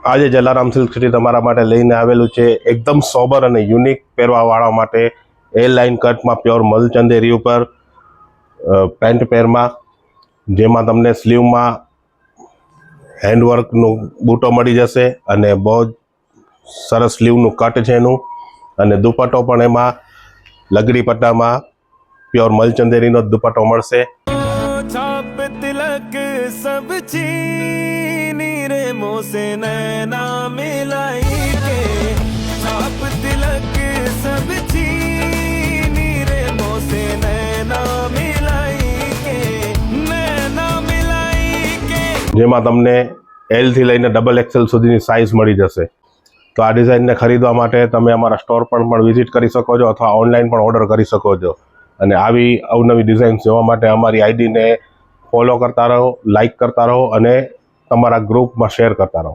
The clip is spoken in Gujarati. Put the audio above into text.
આજે જલારામ સિલ્ક સિટી તમારા માટે લઈને આવેલું છે એકદમ સોબર અને યુનિક પહેરવાવાળા માટે એ લાઇન કટમાં પ્યોર મલચંદેરી ઉપર પેન્ટ પેરમાં, જેમાં તમને સ્લીવમાં હેન્ડવર્કનું બૂટો મળી જશે અને બહુ જ સરસ સ્લીવનું કટ છે એનું, અને દુપટ્ટો પણ એમાં લગડી પટ્ટામાં પ્યોર મલચંદેરીનો દુપટ્ટો મળશે। छाप तिलक सब चीनी रे मोसे नैना मिलाई के, छाप तिलक सब चीनी रे मोसे नैना मिलाई के, नैना मिलाई के। જેમાં તમને L થી લઈને XXL સુધીની સાઇઝ મળી જશે। તો આ ડિઝાઇનને ખરીદવા માટે તમે અમારા સ્ટોર પર પણ વિઝિટ કરી શકો છો અથવા ઓનલાઈન પણ ઓર્ડર કરી શકો છો। અને આવી અવનવી ડિઝાઇન જોવા માટે અમારી આઈડીને ફોલો કરતા રહો, લાઇક કરતા રહો અને તમારા ગ્રુપમાં શેર કરતા રહો।